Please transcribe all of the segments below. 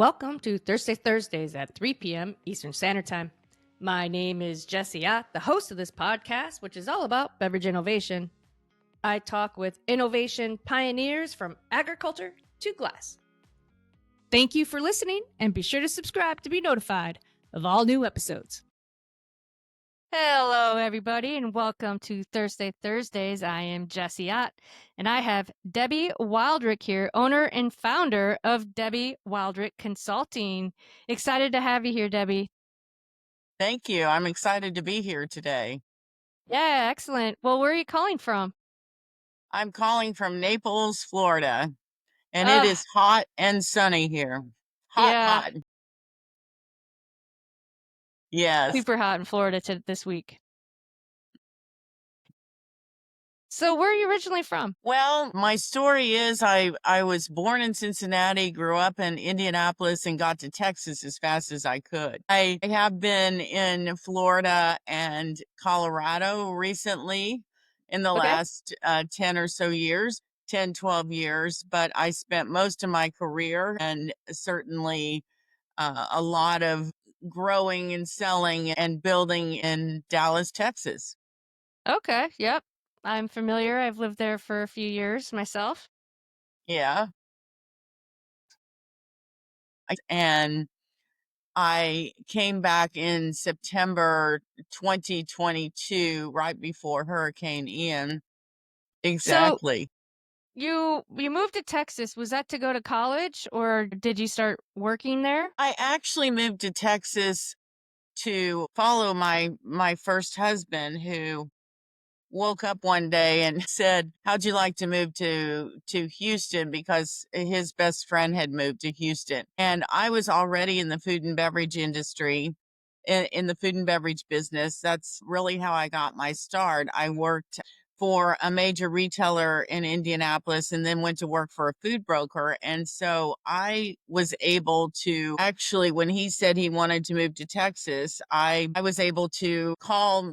Welcome to Thursdays at 3 p.m. Eastern Standard Time. My name is Jesse Ott, the host of this podcast, which is all about beverage innovation. I talk with innovation pioneers from agriculture to glass. Thank you for listening, and be sure to subscribe to be notified of all new episodes. Hello, everybody, and welcome to Thursdays. I am Jesse Ott, and I have Debbie Wildrick here, owner and founder of Debbie Wildrick Consulting. Excited to have you here, Debbie. Thank you. I'm excited to be here today. Yeah, excellent. Well, where are you calling from? I'm calling from Naples, Florida, and it is hot and sunny here. Hot. Yes. Super hot in Florida this week. So where are you originally from? Well, my story is I was born in Cincinnati, grew up in Indianapolis, and got to Texas as fast as I could. I have been in Florida and Colorado recently in the last 10 or so years, 10, 12 years, but I spent most of my career and certainly a lot of growing and selling and building in Dallas, Texas. Okay, yep. I'm familiar. I've lived there for a few years myself. Yeah. And I came back in September 2022, right before Hurricane Ian. Exactly. So you moved to Texas. Was that to go to college, or did you start working there? I actually moved to Texas to follow my first husband, who woke up one day and said, "How'd you like to move to Houston?" Because his best friend had moved to Houston. And I was already in the food and beverage industry, in the food and beverage business. That's really how I got my start. I worked for a major retailer in Indianapolis and then went to work for a food broker. And so I was able to actually, when he said he wanted to move to Texas, I was able to call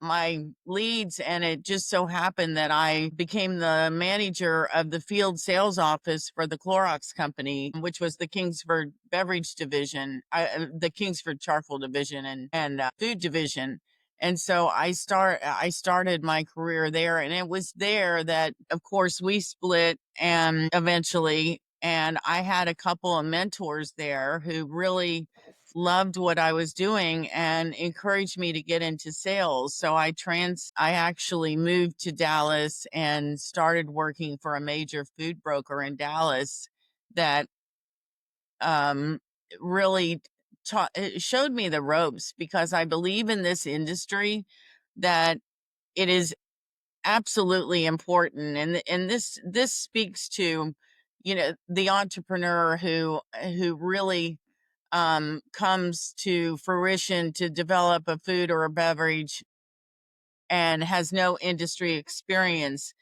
my leads, and it just so happened that I became the manager of the field sales office for the Clorox company, which was the Kingsford Beverage division, the Kingsford Charcoal division and food division. And so I started my career there, and it was there that, of course, we split and eventually, and I had a couple of mentors there who really loved what I was doing and encouraged me to get into sales. So I actually moved to Dallas and started working for a major food broker in Dallas that really it showed me the ropes, because I believe in this industry that it is absolutely important. And this speaks to, the entrepreneur who really comes to fruition to develop a food or a beverage and has no industry experience.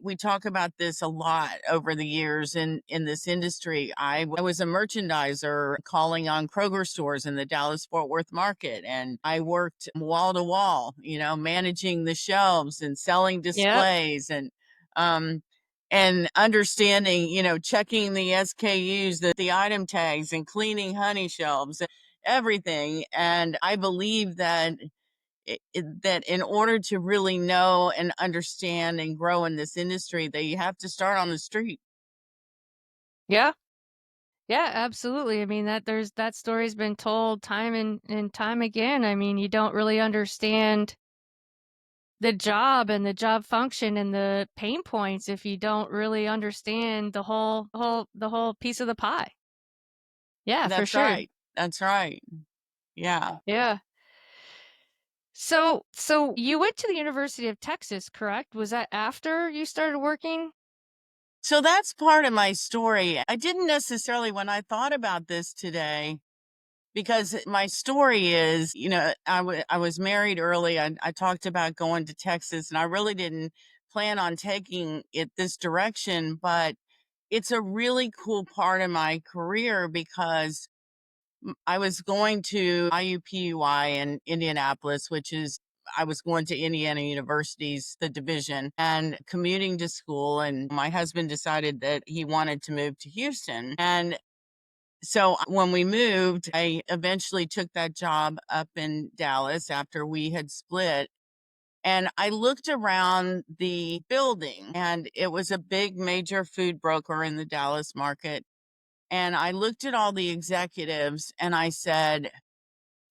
We talk about this a lot over the years in this industry. I was a merchandiser calling on Kroger stores in the Dallas Fort Worth market, and I worked wall to wall, managing the shelves and selling displays and understanding, checking the SKUs, the item tags, and cleaning honey shelves, everything. And I believe that that in order to really know and understand and grow in this industry, that you have to start on the street. Yeah. Yeah, absolutely. I mean, that story's been told time and time again. I mean, you don't really understand the job and the job function and the pain points if you don't really understand the whole piece of the pie. Yeah, for That's sure. right. That's right. Yeah. Yeah. So you went to the University of Texas, correct? Was that after you started working? So that's part of my story. I didn't necessarily, when I thought about this today, because my story is, I was married early. I talked about going to Texas, and I really didn't plan on taking it this direction, but it's a really cool part of my career, because I was going to IUPUI in Indianapolis, which is, I was going to Indiana University's, the division, and commuting to school. And my husband decided that he wanted to move to Houston. And So when we moved, I eventually took that job up in Dallas after we had split. And I looked around the building, and it was a big major food broker in the Dallas market. And I looked at all the executives and I said,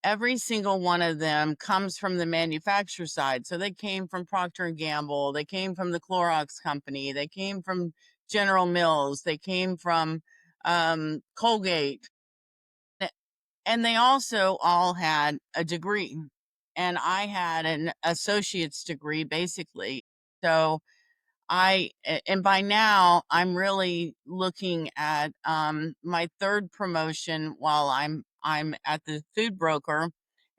every single one of them comes from the manufacturer side. So they came from Procter and Gamble, they came from the Clorox company, they came from General Mills, they came from Colgate, and they also all had a degree. And I had an associate's degree, basically. So and by now I'm really looking at my third promotion while I'm at the food broker,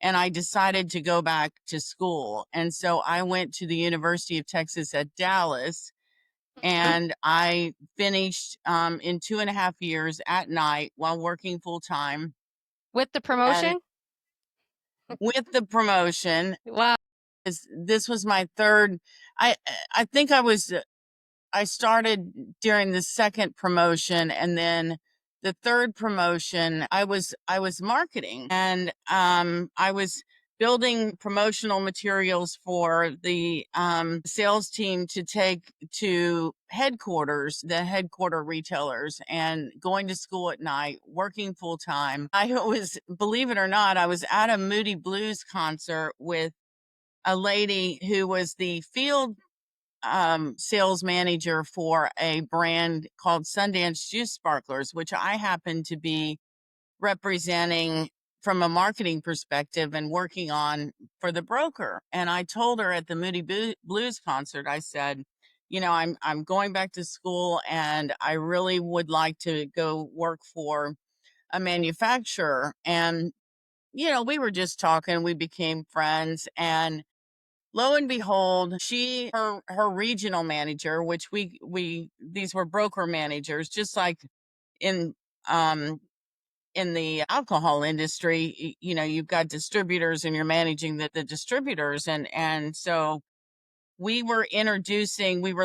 and I decided to go back to school. And so I went to the University of Texas at Dallas, Mhm. and I finished in 2.5 years at night while working full time. With the And promotion? with the promotion, Wow. this was my third. I I think I started during the second promotion, and then the third promotion I was marketing, and I was building promotional materials for the sales team to take to headquarters, the headquarter retailers, and going to school at night, working full time. I was, believe it or not, I was at a Moody Blues concert with a lady who was the field sales manager for a brand called Sundance Juice Sparklers, which I happen to be representing from a marketing perspective and working on for the broker. And I told her at the Blues concert, I said, I'm going back to school, and I really would like to go work for a manufacturer. And we were just talking, we became friends, and lo and behold, her regional manager, which we these were broker managers, just like in um in the alcohol industry. You've got distributors, and you're managing the distributors. And so we were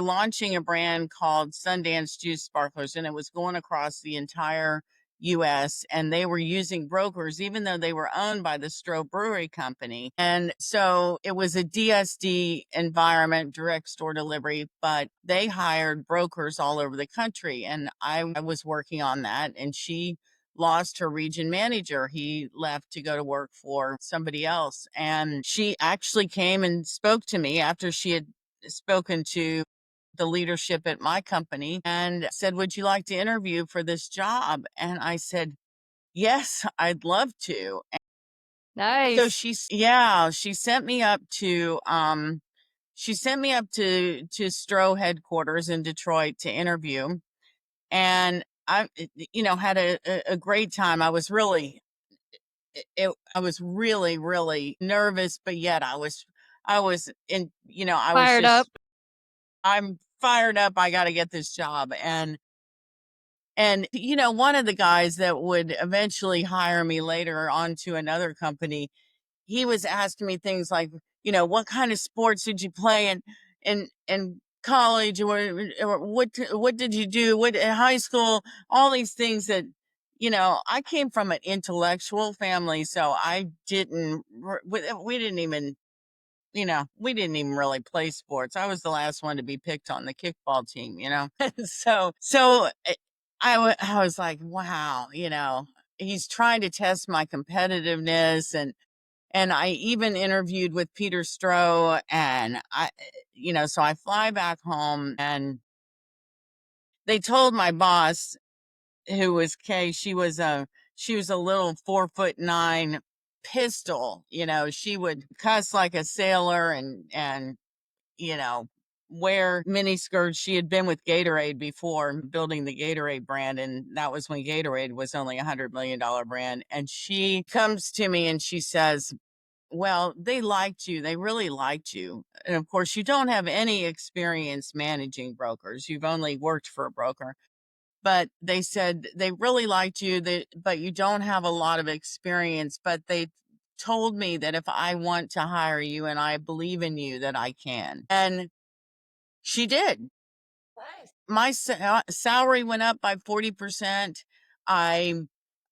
launching a brand called Sundance Juice Sparklers, and it was going across the entire US, and they were using brokers, even though they were owned by the Stroh Brewery Company. And so it was a DSD environment, direct store delivery, but they hired brokers all over the country. And I was working on that, and she lost her region manager. He left to go to work for somebody else. And she actually came and spoke to me after she had spoken to the leadership at my company and said, would you like to interview for this job? And I said, yes, I'd love to. So Nice. yeah, she sent me up to Stroh headquarters in Detroit to interview. And had a great time. I was really, really nervous, but yet I was in, I was Fired up. just, I'm fired up. I got to get this job. And one of the guys that would eventually hire me later on to another company, he was asking me things like, what kind of sports did you play in college, or what did you do, what in high school, all these things that, I came from an intellectual family, so I didn't, we didn't even, we didn't even really play sports. I was the last one to be picked on the kickball team. I was like, wow, he's trying to test my competitiveness. And I even interviewed with Peter Stroh, and so I fly back home, and they told my boss, who was Kay, she was a little 4'9" pistol. She would cuss like a sailor, and you know, wear mini skirts. She had been with Gatorade before, building the Gatorade brand, and that was when Gatorade was only $100 million brand. And she comes to me and she says, well, they liked you. They really liked you. And of course, you don't have any experience managing brokers. You've only worked for a broker. But they said they really liked you, but you don't have a lot of experience. But they told me that if I want to hire you and I believe in you, that I can. And she did. Nice. My salary went up by 40%. I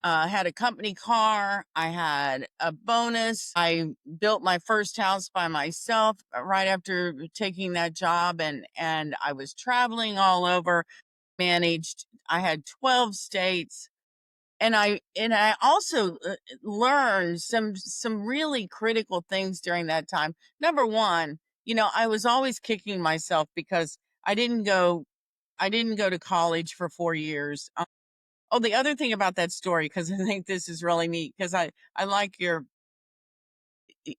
had a company car. I had a bonus. I built my first house by myself right after taking that job, and I was traveling all over, managed. I had 12 states, and I also learned some really critical things during that time. Number one, I was always kicking myself because I didn't go to college for 4 years. Oh, the other thing about that story, because I think this is really neat, because I like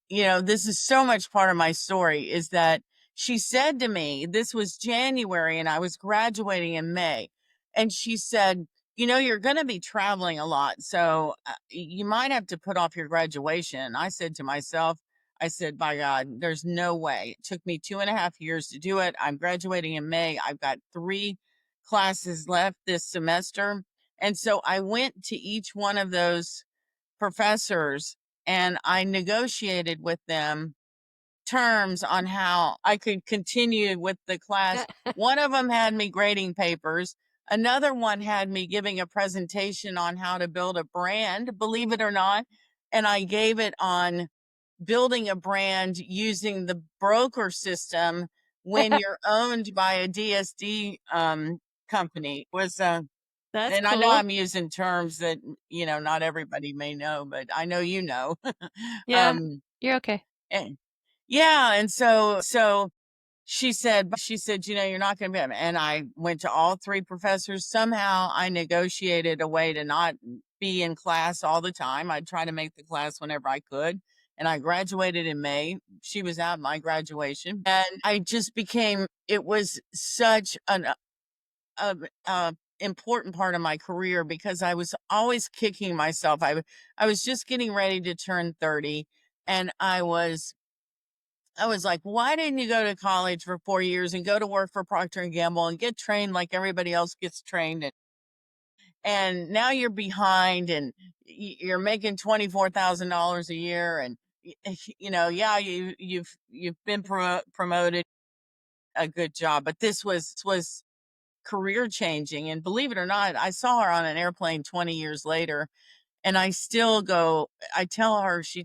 this is so much part of my story, is that she said to me, this was January and I was graduating in May. And she said, you're going to be traveling a lot. So you might have to put off your graduation. And I said to myself, I said, by God, there's no way. It took me 2.5 years to do it. I'm graduating in May. I've got 3 classes left this semester. And so I went to each one of those professors and I negotiated with them terms on how I could continue with the class. One of them had me grading papers. Another one had me giving a presentation on how to build a brand, believe it or not. And I gave it on building a brand using the broker system when you're owned by a DSD company. Was That's And I know cool. I'm using terms that, not everybody may know, but I know you know. Yeah, Um, you're okay. and yeah, and so she said, you're not going to be, and I went to all 3 professors. Somehow I negotiated a way to not be in class all the time. I'd try to make the class whenever I could. And I graduated in May. She was at my graduation. And I just became, it was such an a, important part of my career because I was always kicking myself. I was just getting ready to turn 30, and I was like, why didn't you go to college for 4 years and go to work for Procter and Gamble and get trained like everybody else gets trained? And now you're behind, and you're making $24,000 a year, and yeah, you've been promoted, a good job, but this was career changing. And believe it or not, I saw her on an airplane 20 years later, and I still go, I tell her she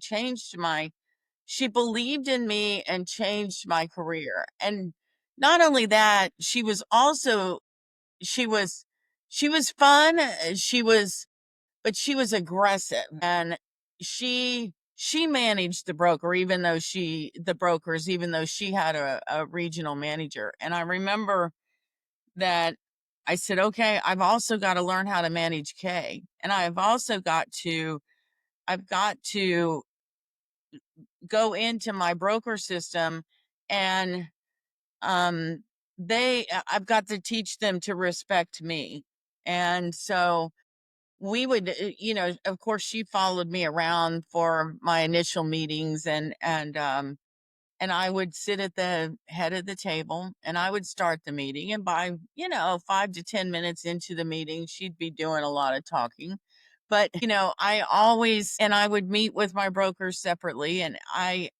believed in me and changed my career. And not only that, she was, she was fun. But she was aggressive, and she managed the brokers, even though she had a regional manager. And I remember that I said, okay, I've also got to learn how to manage K. And I've got to go into my broker system, and um I've got to teach them to respect me. And so we would, of course, she followed me around for my initial meetings, and I would sit at the head of the table and I would start the meeting. And by, 5 to 10 minutes into the meeting, she'd be doing a lot of talking. But, I would meet with my brokers separately. And I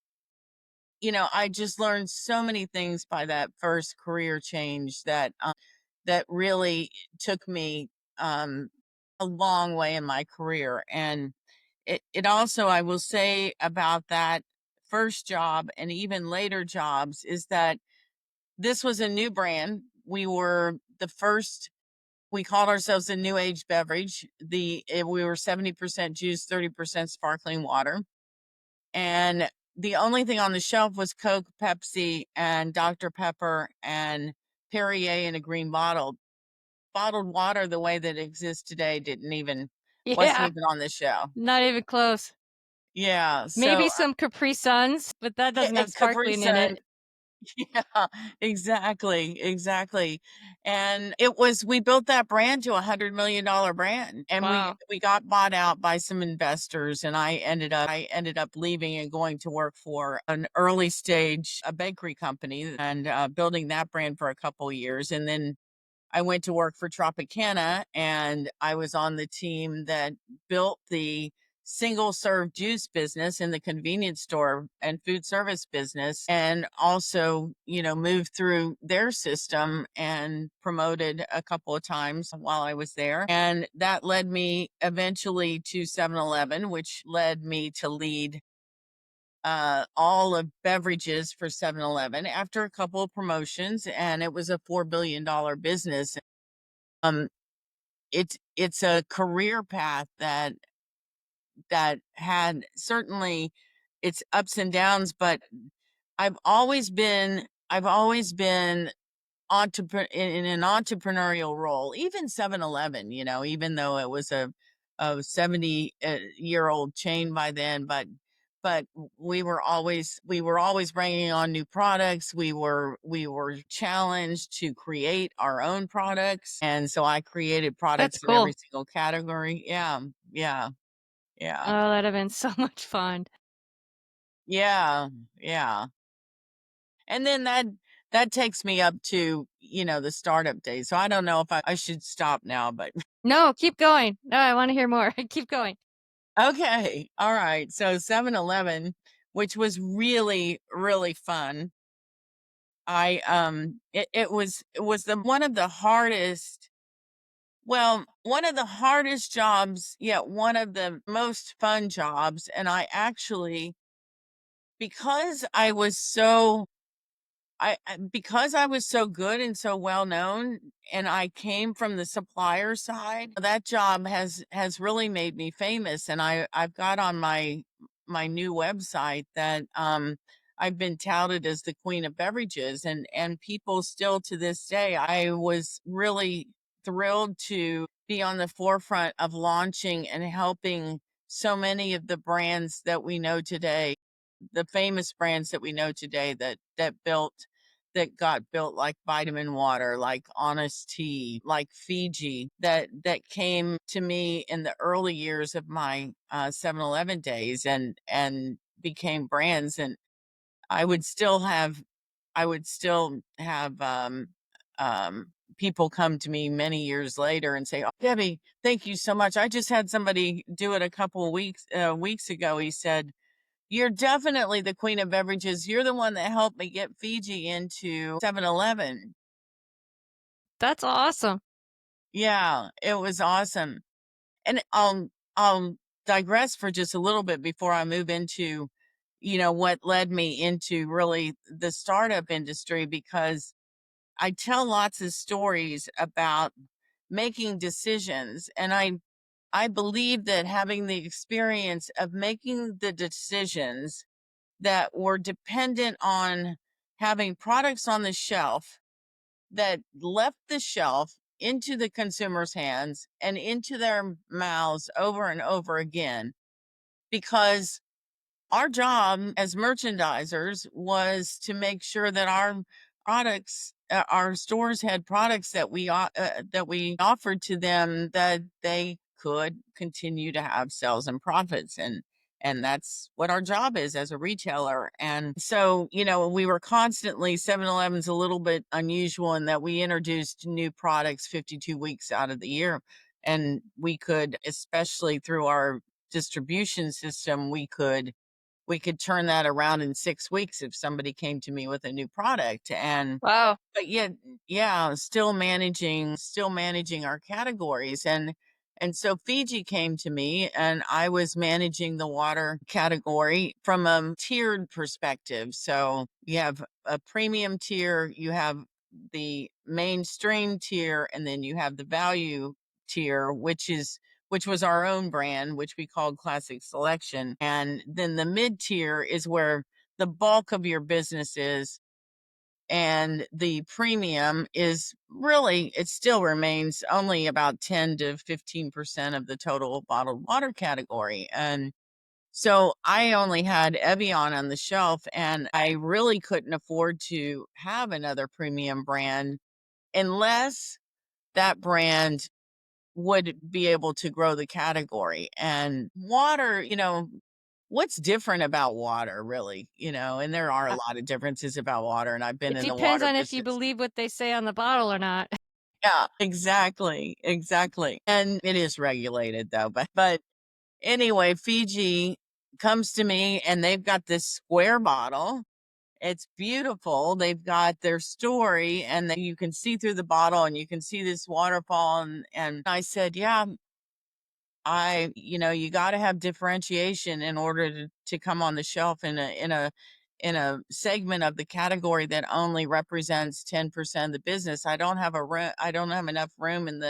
just learned so many things by that first career change that really took me a long way in my career. And it also, I will say about that first job and even later jobs, is that this was a new brand. We were the first, we called ourselves a new age beverage. We were 70% juice, 30% sparkling water. And the only thing on the shelf was Coke, Pepsi, and Dr. Pepper, and Perrier in a green bottle. Bottled water the way that it exists today wasn't Yeah, even on the shelf. not even close. Yeah. Maybe So some Capri Suns, but that yeah, doesn't have Capri sparkling in Sun. it. Yeah, exactly, exactly. And we built that brand to $100 million brand, and Wow. we got bought out by some investors, and I ended up leaving and going to work for an early stage a bakery company, and building that brand for a couple years. And then I went to work for Tropicana, and I was on the team that built the single serve juice business in the convenience store and food service business, and also, moved through their system and promoted a couple of times while I was there. And that led me eventually to 7-Eleven, which led me to lead all of beverages for 7-Eleven after a couple of promotions, and it was a $4 billion business. Um, it's a career path that had certainly its ups and downs, but I've always been in an entrepreneurial role. Even 7-Eleven, even though it was a 70-year-old chain by then, but we were always bringing on new products. We were challenged to create our own products, and so I created That's products in every cool. single category. Yeah, yeah, yeah. Oh, that'd have been so much fun. Yeah, yeah. And then that takes me up to, the startup days. So I don't know if I should stop now, but No, keep going. No, I wanna hear more. Keep going. okay. All right. So 7-Eleven, which was really, really fun. It was the one of the hardest jobs, yet one of the most fun jobs. And I actually, because I was so because I was so good and so well known, and I came from the supplier side, that job has really made me famous. And I've got on my new website that I've been touted as the queen of beverages, and people still to this day. I was really thrilled to be on the forefront of launching and helping so many of the brands that we know today, the famous brands that we know today, that got built, like Vitamin Water, like Honest Tea, like Fiji, that came to me in the early years of my 7-Eleven days, and became brands. And I would still have I would still have people come to me many years later and say, "Oh, Debbie, thank you so much. I just had somebody do it a couple of weeks ago." He said, "You're definitely the queen of beverages. You're the one that helped me get Fiji into 7-Eleven." That's awesome. Yeah, it was awesome. And I'll digress for just a little bit before I move into, what led me into really the startup industry, because I tell lots of stories about making decisions, and I believe that having the experience of making the decisions that were dependent on having products on the shelf that left the shelf into the consumer's hands and into their mouths over and over again, because our job as merchandisers was to make sure that our stores had products that we offered to them, that they could continue to have sales and profits. And that's what our job is as a retailer. And so, we were constantly 7-Eleven's a little bit unusual in that we introduced new products 52 weeks out of the year. And we could, especially through our distribution system, we could turn that around in 6 weeks if somebody came to me with a new product. And Wow. but yet, yeah, still managing our categories. And so Fiji came to me, and I was managing the water category from a tiered perspective. So you have a premium tier, you have the mainstream tier, and then you have the value tier, which was our own brand, which we called Classic Selection. And then the mid tier is where the bulk of your business is. And the premium is really, it still remains only about 10 to 15% of the total bottled water category. And so I only had Evian on the shelf, and I really couldn't afford to have another premium brand unless that brand would be able to grow the category. And water, what's different about water, really, and there are a Uh, lot of differences about water, and I've been it in the depends water on if you business. believe what they say on the bottle or not. Yeah, exactly, exactly. And it is regulated though, but Anyway, Fiji comes to me and they've got this square bottle. It's beautiful. They've got their story and then you can see through the bottle and you can see this waterfall. And I said, yeah, you got to have differentiation in order to come on the shelf in a segment of the category that only represents 10% of the business. I don't have enough room in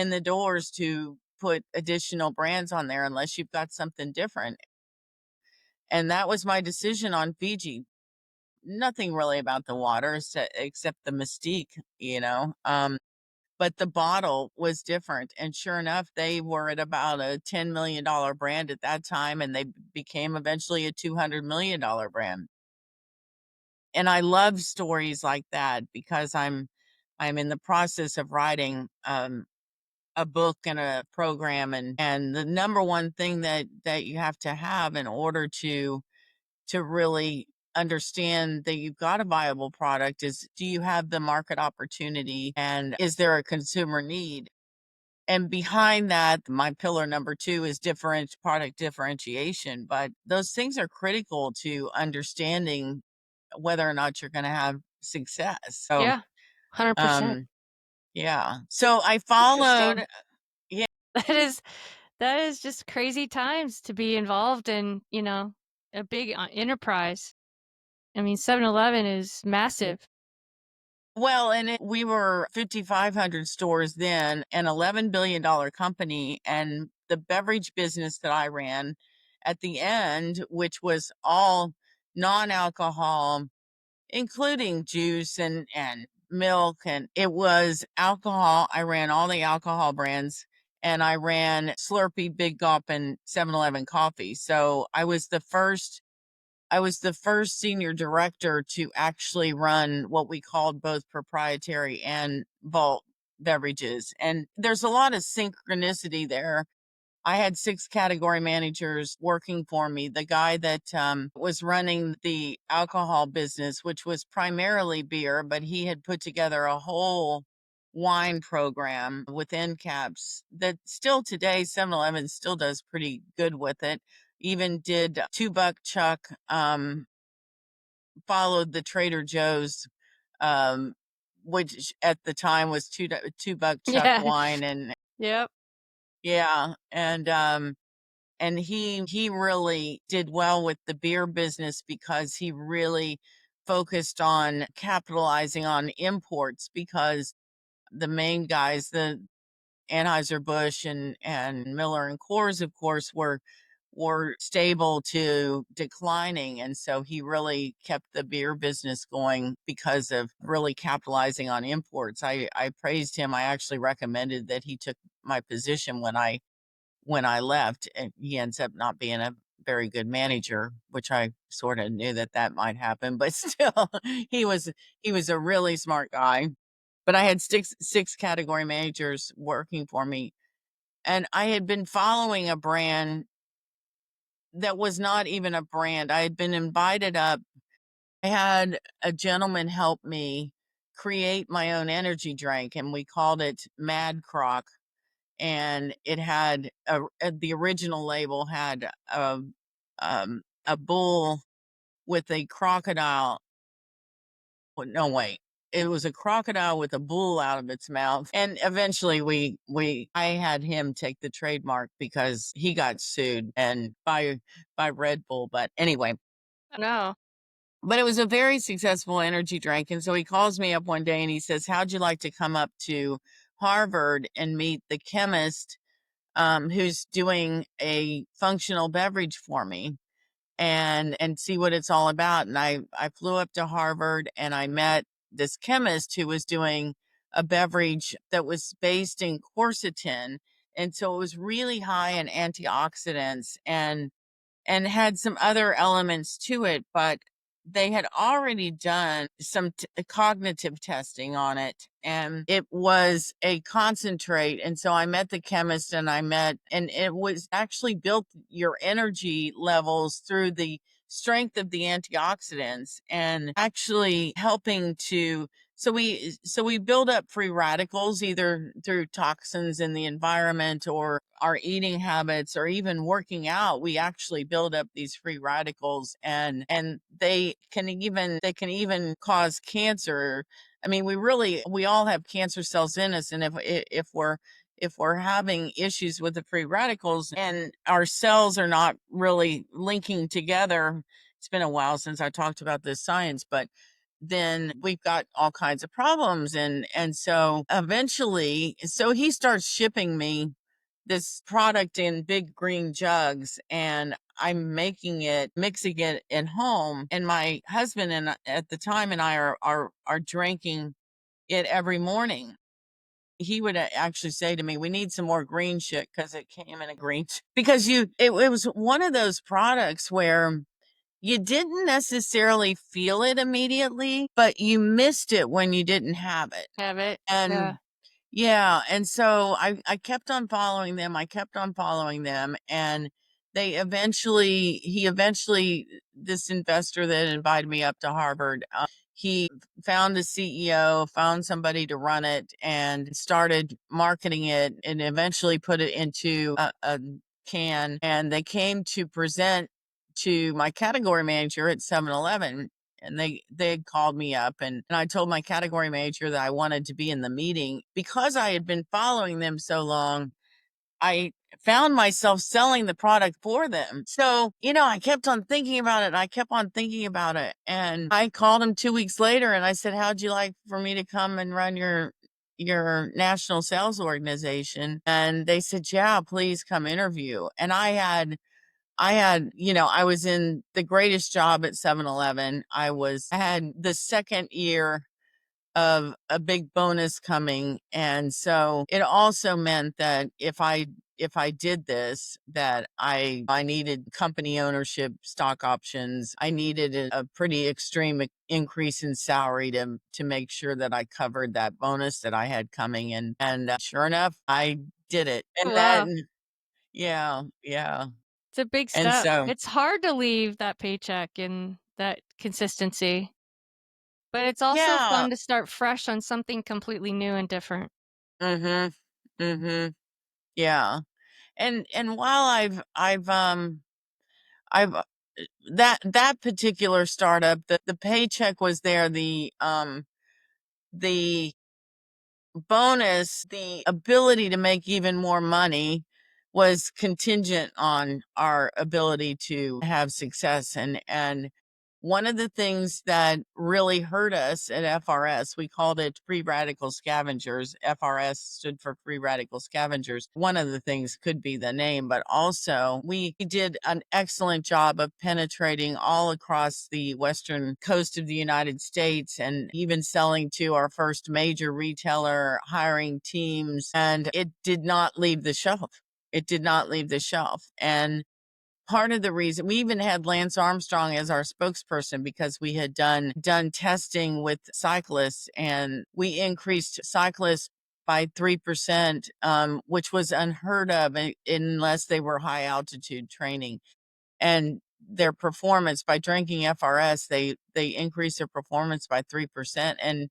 the doors to put additional brands on there unless you've got something different. And that was my decision on Fiji. Nothing really about the water except the mystique. But the bottle was different. And sure enough, they were at about a $10 million brand at that time, and they became eventually a $200 million brand. And I love stories like that because I'm in the process of writing a book and a program, and the number one thing that you have to have in order to really understand that you've got a viable product is, do you have the market opportunity and is there a consumer need? And behind that, my pillar number two is product differentiation. But those things are critical to understanding whether or not you're going to have success. So, Yeah, 100%. um, yeah. So I Interesting. followed. Yeah. That is that is just crazy times to be involved in, a big, enterprise. I mean, 7-Eleven is massive. Well, and we were 5,500 stores then, an $11 billion company. And the beverage business that I ran at the end, which was all non alcohol, including juice and milk, and it was alcohol. I ran all the alcohol brands and I ran Slurpee, Big Gulp, and 7-Eleven coffee. So I was the first senior director to actually run what we called both proprietary and bulk beverages. And there's a lot of synchronicity there. I had six category managers working for me. The guy that was running the alcohol business, which was primarily beer, but he had put together a whole wine program with end caps that still today 7-Eleven still does pretty good with it. Even did Two Buck Chuck, followed the Trader Joe's, um, which at the time was two buck chuck Yeah. wine. And Yep. yeah, and he really did well with the beer business because he really focused on capitalizing on imports, because the main guys, the Anheuser-Busch and Miller and Coors, of course, were stable to declining. And so he really kept the beer business going because of really capitalizing on imports. I praised him. I actually recommended that he took my position when I left, and he ends up not being a very good manager, which I sort of knew that might happen, but still he was a really smart guy. But I had six category managers working for me, and I had been following a brand that was not even a brand. I had been invited up. I had a gentleman help me create my own energy drink, and we called it Mad Croc. And it had the original label had a bull with a crocodile. No, wait. It was a crocodile with a bull out of its mouth. And eventually I had him take the trademark because he got sued and by Red Bull. But anyway, I know. but it was a very successful energy drink. And so he calls me up one day and he says, how'd you like to come up to Harvard and meet the chemist who's doing a functional beverage for me, and see what it's all about? And I flew up to Harvard and I met this chemist who was doing a beverage that was based in quercetin, and so it was really high in antioxidants and had some other elements to it, but they had already done some cognitive testing on it, and it was a concentrate. And so I met the chemist and it was actually built your energy levels through the strength of the antioxidants and actually helping to So we build up free radicals either through toxins in the environment or our eating habits or even working out. We actually build up these free radicals, and they can even cause cancer. I mean, we all have cancer cells in us, and if we're having issues with the free radicals and our cells are not really linking together, it's been a while since I talked about this science, but then we've got all kinds of problems. And so eventually, so he starts shipping me this product in big green jugs, and I'm mixing it at home. And my husband and at the time and I are drinking it every morning. He would actually say to me, "We need some more green shit," because it came in a green because it was one of those products where you didn't necessarily feel it immediately, but you missed it when you didn't have it. Have it. Yeah. And yeah, and so I kept on following them. I kept on following them, and he eventually, this investor that invited me up to Harvard, he found a CEO, found somebody to run it, and started marketing it, and eventually put it into a can. And they came to present to my category manager at 7-Eleven, and they had called me up, and I told my category manager that I wanted to be in the meeting. Because I had been following them so long, I found myself selling the product for them. So, I kept on thinking about it. I kept on thinking about it. And I called him 2 weeks later and I said, "How'd you like for me to come and run your national sales organization?" And they said, "Yeah, please come interview." And I was in the greatest job at 7-Eleven. I had the second year of a big bonus coming. And so it also meant that if I did this, that I needed company ownership, stock options. I needed a pretty extreme increase in salary to make sure that I covered that bonus that I had coming. And sure enough, I did it. And Wow. then, yeah, yeah. It's a big And step. so, It's hard to leave that paycheck and that consistency, but it's also yeah. fun to start fresh on something completely new and different. Mhm. Mhm. Yeah. And while I've that particular startup, the paycheck was there, the bonus, the ability to make even more money was contingent on our ability to have success. And one of the things that really hurt us at FRS, we called it free radical scavengers. FRS stood for free radical scavengers. One of the things could be the name, but also we did an excellent job of penetrating all across the western coast of the United States and even selling to our first major retailer, hiring teams, and it did not leave the shelf. It did not leave the shelf. And part of the reason we even had Lance Armstrong as our spokesperson, because we had done testing with cyclists, and we increased cyclists by 3%, which was unheard of unless they were high altitude training. And their performance by drinking FRS, they increased their performance by 3%. And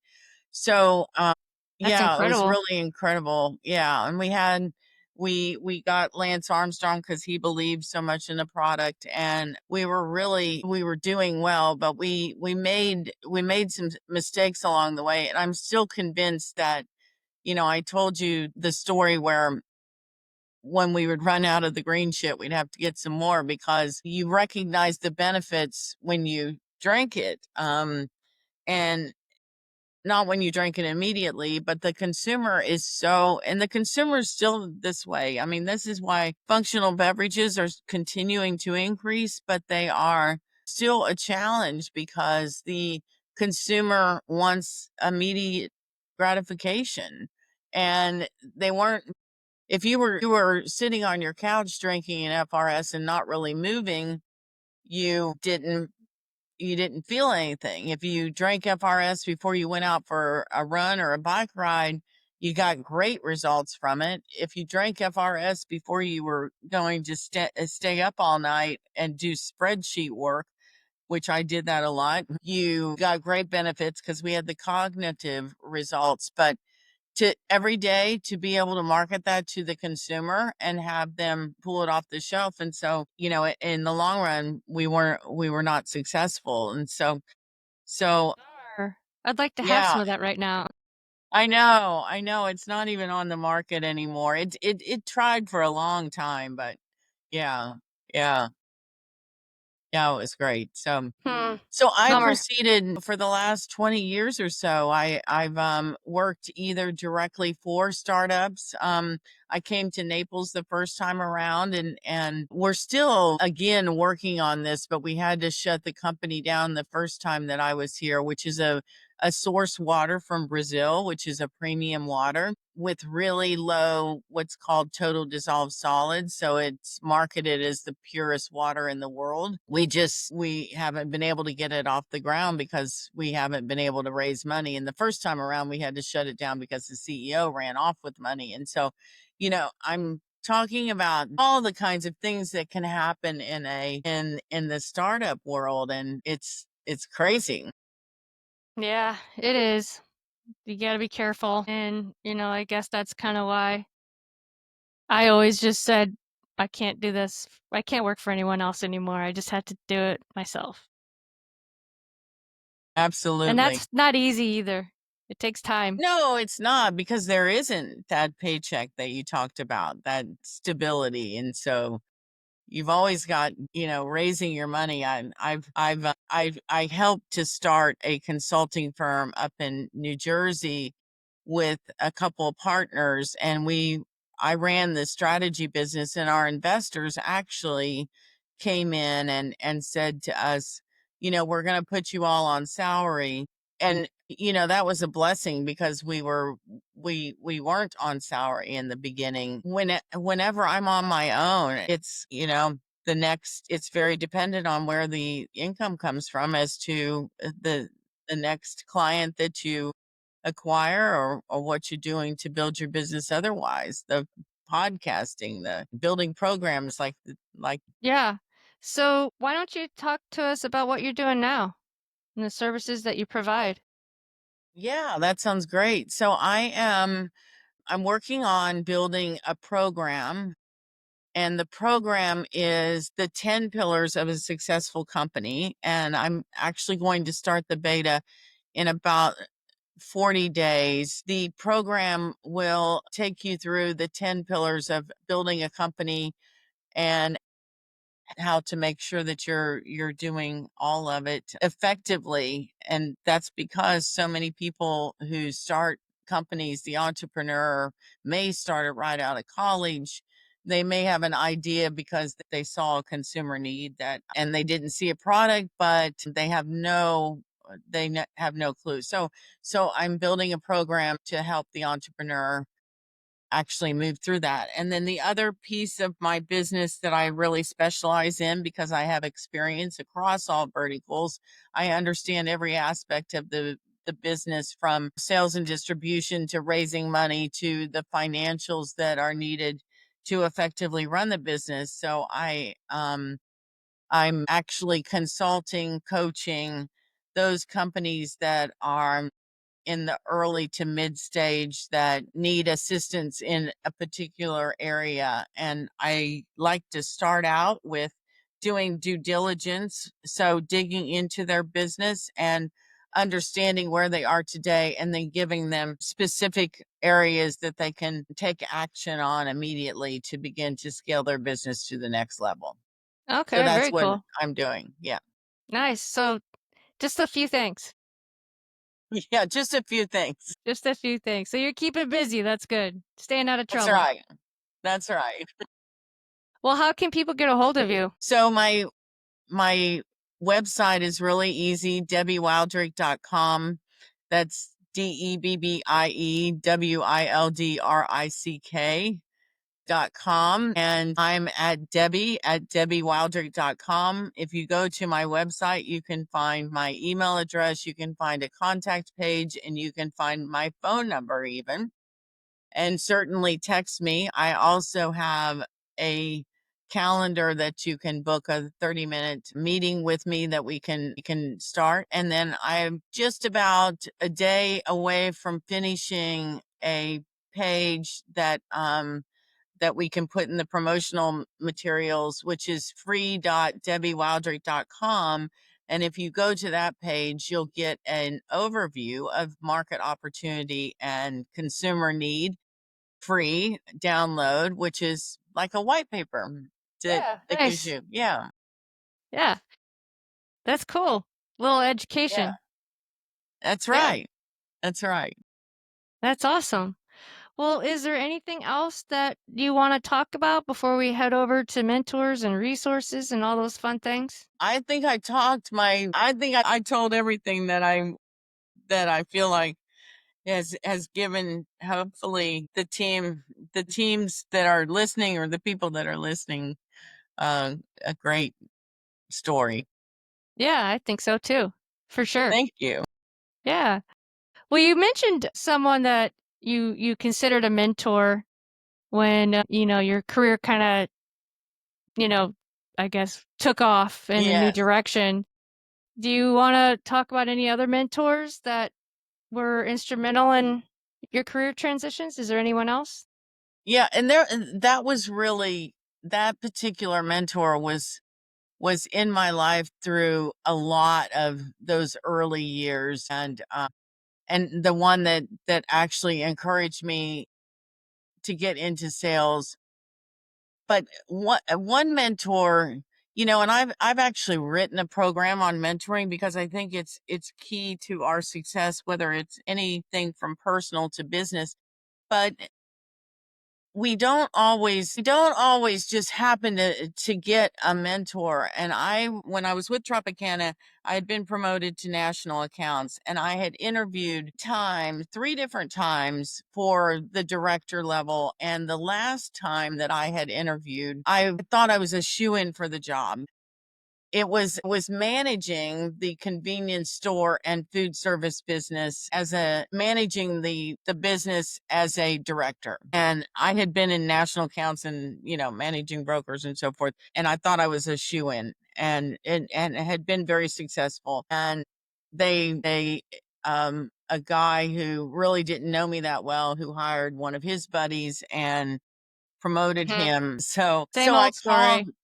so, That's yeah, it was incredible. really incredible. Yeah, and we got Lance Armstrong because he believed so much in the product, and we were doing well, but we made some mistakes along the way. And I'm still convinced that, I told you the story where when we would run out of the green shit, we'd have to get some more because you recognize the benefits when you drink it. And not when you drink it immediately, but and the consumer is still this way. I mean, this is why functional beverages are continuing to increase, but they are still a challenge because the consumer wants immediate gratification. And they weren't, if you were sitting on your couch drinking an FRS and not really moving, you didn't you didn't feel anything. If you drank FRS before you went out for a run or a bike ride, you got great results from it. If you drank FRS before you were going to stay up all night and do spreadsheet work, which I did that a lot. You got great benefits because we had the cognitive results, but to every day to be able to market that to the consumer and have them pull it off the shelf. And so, in the long run, we were not successful. And so Sure. I'd like to have yeah, some of that right now. I know it's not even on the market anymore. It tried for a long time, but yeah, yeah, yeah, it was great. Hmm. So I Bummer. proceeded for the last 20 years or so. I've worked either directly for startups. I came to Naples the first time around, and we're still again working on this, but we had to shut the company down the first time that I was here, which is a source water from Brazil, which is a premium water with really low what's called total dissolved solids. So it's marketed as the purest water in the world. We haven't been able to get it off the ground because we haven't been able to raise money. And the first time around we had to shut it down because the CEO ran off with money. And so, I'm talking about all the kinds of things that can happen in the startup world, and it's crazy. Yeah, it is. You gotta be careful. And, I guess that's kind of why I always just said, I can't do this. I can't work for anyone else anymore. I just had to do it myself. And Absolutely. that's not easy either. It takes time. No, it's not, because there isn't that paycheck that you talked about, that stability. And so you've always got, raising your money. I helped to start a consulting firm up in New Jersey with a couple of partners, and I ran the strategy business, and our investors actually came in and said to us, we're going to put you all on salary. And that was a blessing because we weren't on salary in the beginning. Whenever I'm on my own, it's, it's very dependent on where the income comes from as to the next client that you acquire, or what you're doing to build your business otherwise. The podcasting, the building programs like Yeah. So why don't you talk to us about what you're doing now and the services that you provide? yeah, that sounds great. So I'm working on building a program, and the program is the 10 pillars of a successful company, and I'm actually going to start the beta in about 40 days. The program will take you through the 10 pillars of building a company and how to make sure that you're doing all of it effectively. And that's because so many people who start companies, the entrepreneur may start it right out of college. They may have an idea because they saw a consumer need, that and they didn't see a product, but have no clue. So I'm building a program to help the entrepreneur actually move through that. And then the other piece of my business that I really specialize in, because I have experience across all verticals, I understand every aspect of the business, from sales and distribution to raising money to the financials that are needed to effectively run the business. So I'm actually consulting, coaching those companies that are in the early to mid stage that need assistance in a particular area. And I like to start out with doing due diligence. So digging into their business and understanding where they are today, and then giving them specific areas that they can take action on immediately to begin to scale their business to the next level. So Okay, that's very what cool. I'm doing. Yeah. Nice. So just a few things. Yeah. Just a few things. Just a few things. So you're keeping busy. That's good. Staying out of That's trouble. right. That's right. Well, how can people get a hold of you? So my website is really easy, debbiewildrick.com. That's DebbieWildrick.com. And I'm at Debbie@debbiewildrick.com. If you go to my website, you can find my email address, you can find a contact page, and you can find my phone number even. And certainly text me. I also have a calendar that you can book a 30-minute meeting with me that we can start. And then I'm just about a day away from finishing a page that we can put in the promotional materials, which is free.debbiewildrick.com. And if you go to that page, you'll get an overview of market opportunity and consumer need, free download, which is like a white paper Yeah, that gives nice. you, yeah, Yeah, that's cool. Little yeah, education. that's Yeah, right. That's right. that's awesome. Well, is there anything else that you wanna talk about before we head over to mentors and resources and all those fun things? I think I told everything that I feel like has given hopefully the teams that are listening, or the people that are listening, a great story. Yeah, I think so too, for sure. Thank you. Yeah. Well, you mentioned someone that you considered a mentor when, your career kinda, you know, I guess, took off in a new Yes. direction. Do you wanna talk about any other mentors that were instrumental in your career transitions? Is there anyone else? Yeah, and that was really, that particular mentor was in my life through a lot of those early years, and the one that actually encouraged me to get into sales. But one mentor, and I've actually written a program on mentoring because I think it's key to our success, whether it's anything from personal to business. But we don't always just happen to get a mentor. And when I was with Tropicana, I had been promoted to national accounts, and I had interviewed 3 different times for the director level. And the last time that I had interviewed, I thought I was a shoe-in for the job. It was managing the convenience store and food service business, as a managing the business as a director. And I had been in national accounts and, managing brokers and so forth. And I thought I was a shoe in, and it had been very successful. And they a guy who really didn't know me that well, who hired one of his buddies and promoted Mhm. him. So Same I old called, story.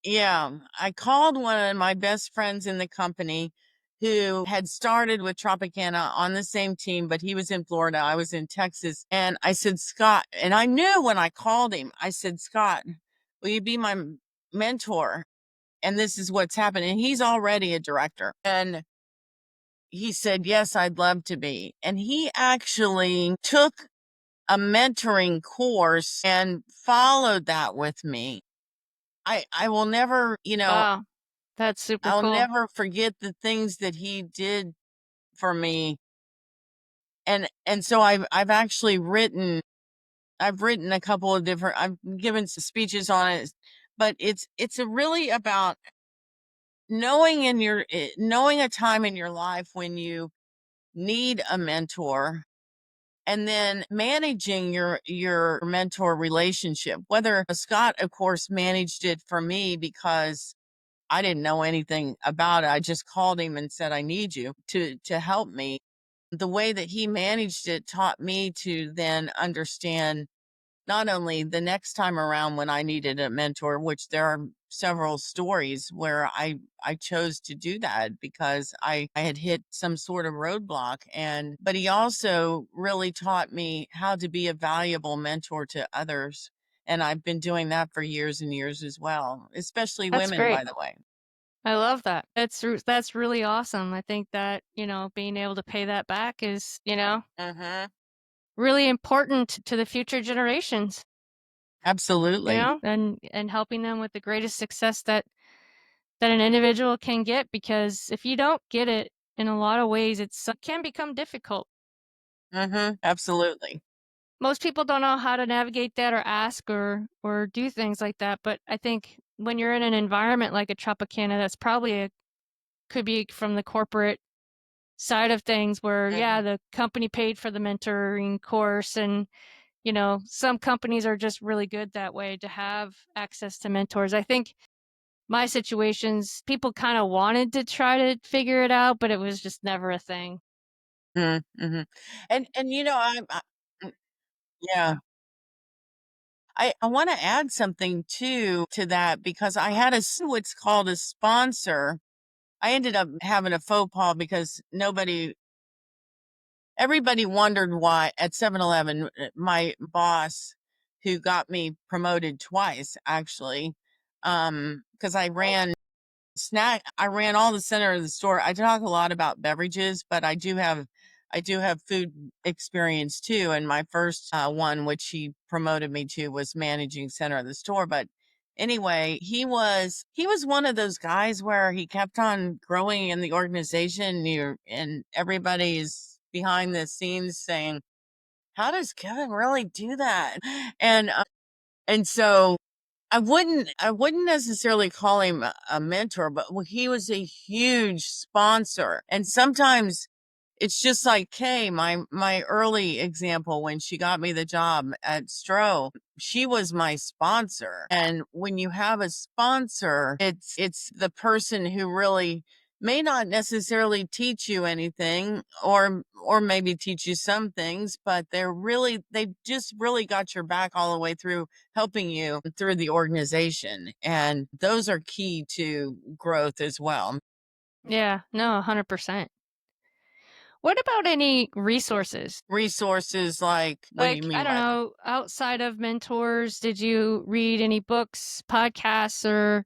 yeah, I called one of my best friends in the company, who had started with Tropicana on the same team, but he was in Florida, I was in Texas. And I said, Scott, and I knew when I called him, I said, Scott, will you be my mentor? And this is what's happening. And he's already a director. And he said, yes, I'd love to be. And he actually took a mentoring course and followed that with me. I will never, Wow, that's super I'll cool. never forget the things that he did for me. And so I've written a couple of different, I've given some speeches on it. But it's really about knowing a time in your life when you need a mentor, and then managing your mentor relationship. Whether Scott, of course, managed it for me because I didn't know anything about it. I just called him and said, I need you to help me. The way that he managed it taught me to then understand, not only the next time around when I needed a mentor, which there are several stories where I chose to do that because I had hit some sort of roadblock. But he also really taught me how to be a valuable mentor to others. And I've been doing that for years and years as well, especially That's women, great. by the way. I love that. That's really awesome. I think that, being able to pay that back is, Hmm. really important to the future generations, Absolutely. and helping them with the greatest success that an individual can get, because if you don't get it, in a lot of ways it can become difficult. Absolutely. Most people don't know how to navigate that or ask or do things like that, but I think when you're in an environment like a Tropicana, that's probably could be from the corporate side of things where, yeah, Hmm. the company paid for the mentoring course and, some companies are just really good that way to have access to mentors. I think my situations, people kind of wanted to try to figure it out, but it was just never a thing. Mm-hmm. And mm, yeah. I want to add something too to that because I had what's called a sponsor. I ended up having a faux pas because everybody wondered why at 7-Eleven, my boss who got me promoted twice actually, because I ran all the center of the store. I talk a lot about beverages, but I do have food experience too. And my first one, which he promoted me to, was managing center of the store. But anyway, he was one of those guys where he kept on growing in the organization. And everybody's behind the scenes saying, "How does Kevin really do that?" And and so I wouldn't necessarily call him a mentor, but he was a huge sponsor. And sometimes it's just like Kay, my early example when she got me the job at Stroh, she was my sponsor. And when you have a sponsor, it's the person who really may not necessarily teach you anything or maybe teach you some things, but they just really got your back all the way through helping you through the organization. And those are key to growth as well. Yeah, no, 100%. What about any resources? Resources like, what do you Like, I mean don't by that? know, outside of mentors, did you read any books, podcasts, or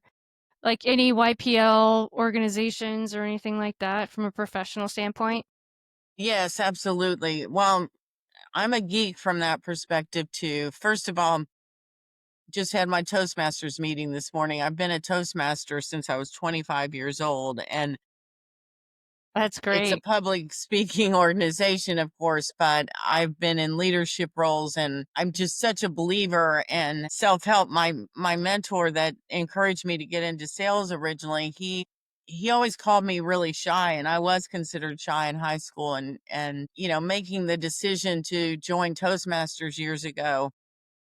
like any YPL organizations or anything like that from a professional standpoint? Yes, absolutely. Well, I'm a geek from that perspective too. First of all, just had my Toastmasters meeting this morning. I've been a Toastmaster since I was 25 years old, and That's it's a great. public speaking organization, of course, but I've been in leadership roles and I'm just such a believer in self-help. My mentor that encouraged me to get into sales originally, he always called me really shy, and I was considered shy in high school, and making the decision to join Toastmasters years ago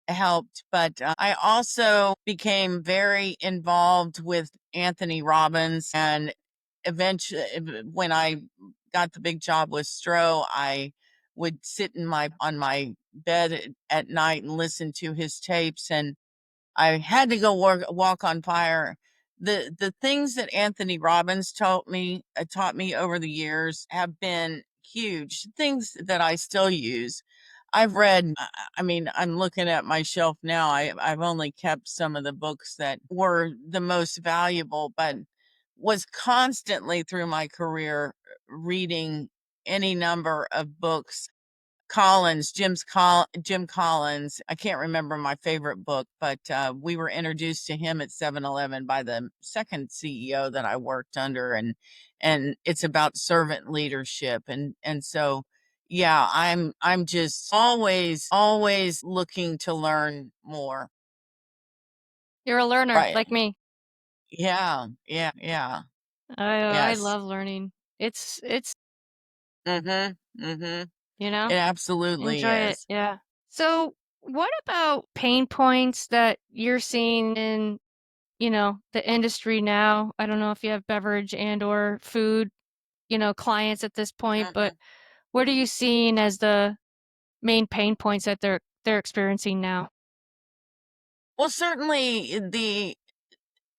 helped. But I also became very involved with Anthony Robbins. And eventually, when I got the big job with Stroh, I would sit on my bed at night and listen to his tapes. And I had to go walk on fire. The things that Anthony Robbins taught me over the years have been huge things that I still use. I've read, I mean, I'm looking at my shelf now. I've only kept some of the books that were the most valuable, but was constantly through my career reading any number of books. Jim Collins. I can't remember my favorite book, but we were introduced to him at 7-Eleven by the second CEO that I worked under, and it's about servant leadership, and so yeah, I'm just always looking to learn more. You're a learner Right? like me. Yeah, yeah, yeah. I Yes. love learning. It's, Mhm. Mhm. you know, It absolutely enjoy it. is. Yeah. So, what about pain points that you're seeing in, the industry now? I don't know if you have beverage and or food, clients at this point, but Mhm. what are you seeing as the main pain points that they're experiencing now? Well, certainly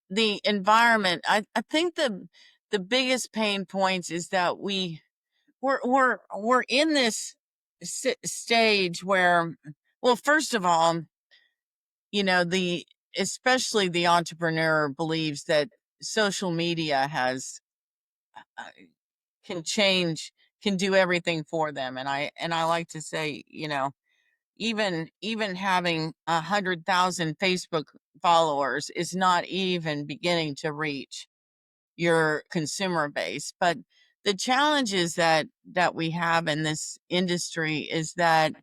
the environment. I think the biggest pain points is that we're in this stage where, well, first of all, the especially the entrepreneur believes that social media uh, can do everything for them. And I like to say, even having 100,000 Facebook followers is not even beginning to reach your consumer base. But the challenges that we have in this industry is that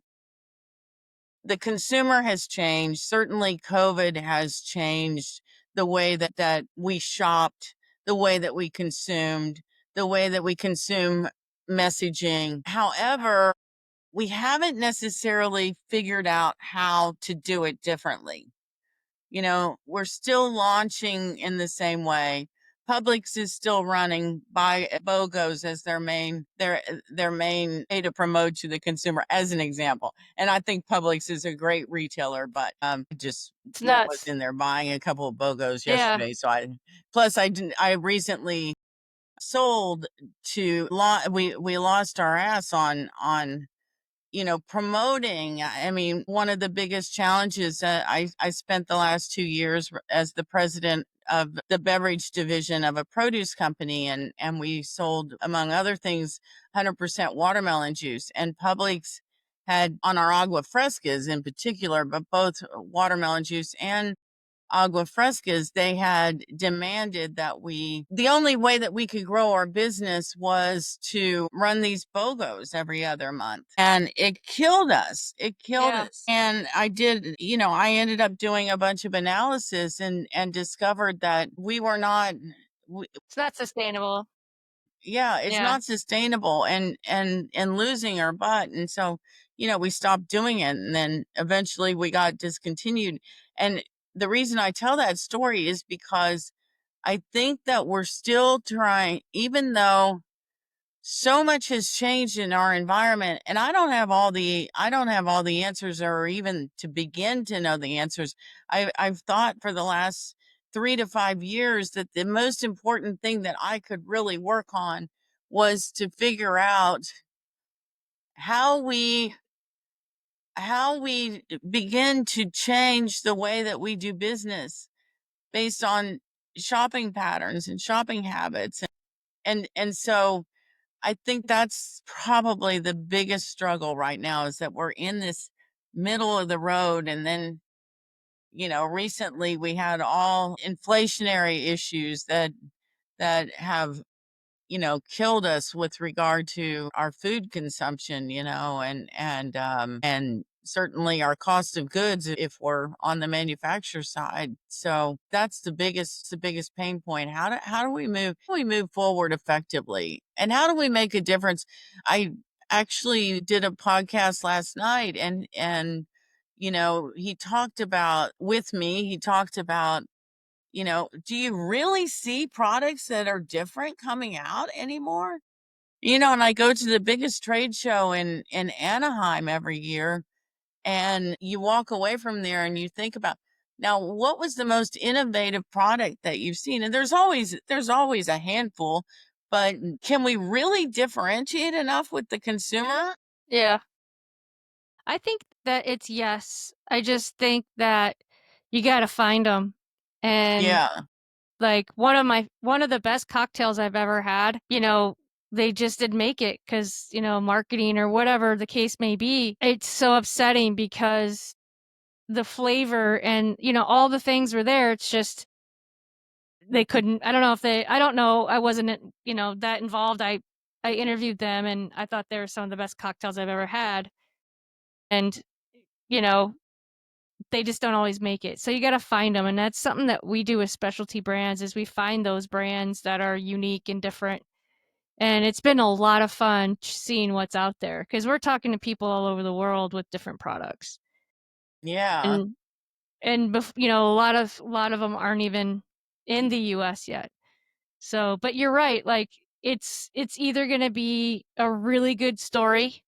the consumer has changed. Certainly COVID has changed the way that we shopped, the way that we consumed, the way that we consume messaging. However, we haven't necessarily figured out how to do it differently. You know, we're still launching in the same way. Publix is still running by BOGOs as their main way to promote to the consumer, as an example. And I think Publix is a great retailer, but just It's was nuts. in there buying a couple of BOGOs Yeah. yesterday. So I recently sold to we lost our ass on promoting. I mean, one of the biggest challenges, I spent the last 2 years as the president of the beverage division of a produce company, and we sold, among other things, 100% watermelon juice. And Publix had on our agua frescas in particular, but both watermelon juice and agua frescas, they had demanded that the only way that we could grow our business was to run these BOGOs every other month. And it killed us. It killed Yeah. us. And I ended up doing a bunch of analysis and discovered that we were not, It's not sustainable. yeah, it's Yeah. not sustainable, and losing our butt. And so, we stopped doing it, and then eventually we got discontinued. And the reason I tell that story is because I think that we're still trying, even though so much has changed in our environment, and I don't have all the answers, or even to begin to know the answers. I've thought for the last 3 to 5 years that the most important thing that I could really work on was to figure out how we begin to change the way that we do business based on shopping patterns and shopping habits. And so I think that's probably the biggest struggle right now, is that we're in this middle of the road. And then, recently we had all inflationary issues that have, killed us with regard to our food consumption, and certainly our cost of goods if we're on the manufacturer side. So that's the biggest pain point. How do we move forward effectively? And how do we make a difference? I actually did a podcast last night, and he talked about, do you really see products that are different coming out anymore? And I go to the biggest trade show in Anaheim every year, and you walk away from there and you think about, now, what was the most innovative product that you've seen? And there's always a handful, but can we really differentiate enough with the consumer? Yeah. I think that it's yes. I just think that you gotta find them. And, Yeah. like, one of the best cocktails I've ever had, they just didn't make it because marketing or whatever the case may be. It's so upsetting because the flavor and, all the things were there, it's just they couldn't. I don't know, I wasn't, that involved. I interviewed them, and I thought they were some of the best cocktails I've ever had, and, you know, they just don't always make it. So you gotta find them, and that's something that we do with specialty brands is we find those brands that are unique and different, and it's been a lot of fun seeing what's out there because 'cause we're talking to people all over the world with different products, Yeah. and a lot of them aren't even in the US yet. So, but you're right, like, it's either gonna be a really good story,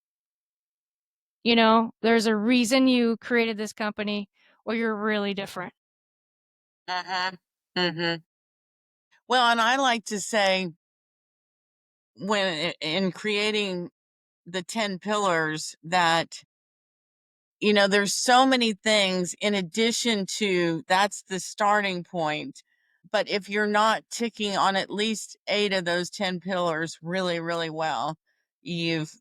there's a reason you created this company, or you're really different. Uh-huh. Hmm. Well, and I like to say, in creating the 10 pillars, that there's so many things in addition to, that's the starting point. But if you're not ticking on at least 8 of those 10 pillars really, really well, you've